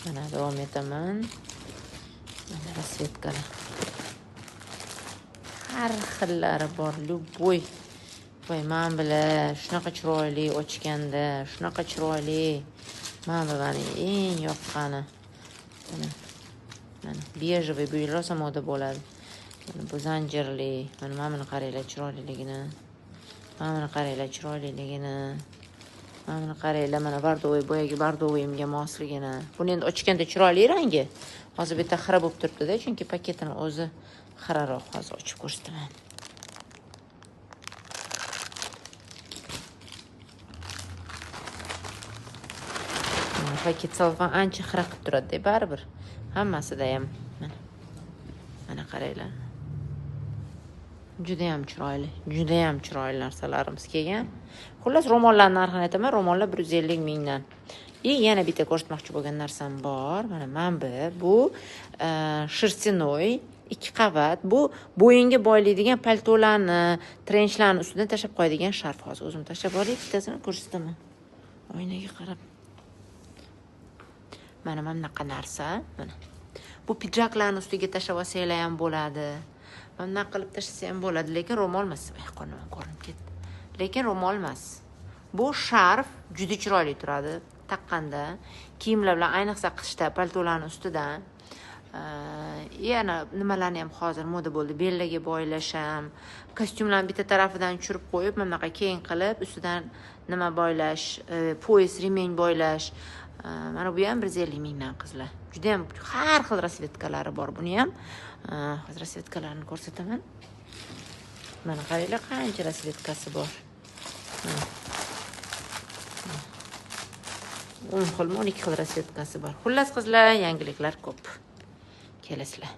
Mana davom etaman. Mana rasvetkalar. Har xillari bor, любой. Voy, men bilan shunaqa chiroyli ochganda, shunaqa chiroyli. Men bilan eng yoqqani. Mana bejavoy bu rosa moda bo'ladi. Mana bu zanjirli. Mana buni qaranglar chiroyliligini. Mana buni qaranglar chiroyliligini. Mana buni qaranglar, mana bordovoy boyagi bordovoyimga mosligini. Buni endi ochganda chiroyli rangi. Hozir bu yerda xira bo'lib turibdi-da, chunki paketini o'zi xiraroq. Hozir ochib ko'rsataman. Paket salfan ancha xira qilib turadi-da, baribir. Hammasida ham mana qaranglar. Juda ham chiroyli narsalarimiz kelgan. Xullas, ro'mollar narxini aytaman. Ro'mollar 150 mingdan. Yana bitta ko'rsatmoqchi bo'lgan narsam bor. Mana bu shirstinoy 2 qavat. Bu bo'yinga boylaydigan paltolarni, trenchlarni ustidan tashab qo'yadigan sharf. Hozir o'zim tashab olay, bittasini ko'rsataman. Oynaga qarab. Mana bunaqa narsa, mana. Bu pidjaklarning ustiga tashab olsanglar ham bo'ladi. Mana qilib tashlasa ham bo'ladi, lekin ro'mol emas. Qo'lim ko'rinib ketdi. Lekin ro'mol emas. Bu sharf juda chiroyli turadi taqqanda. Kiyimlar bilan ayniqsa qishda paltolarning ustidan. Yana nimalarni ham hozir moda bo'ldi. Bellaga boylash ham, kostyumlarni bitta tarafidan tushirib qo'yib, mana bunaqa keng qilib, ustidan nima boylash, poyez, remень boylash. Mana bu ham 150 mingdan qizlar. Juda ham har xil rasvetkalari bor buni ham. Hozir rasvetkalarini ko'rsataman. Mana qaranglar, qancha rasvetkasi bor. 10 xil, 12 xil rasvetkasi bor. Xullas qizlar, yangiliklar ko'p. Kelasizlar.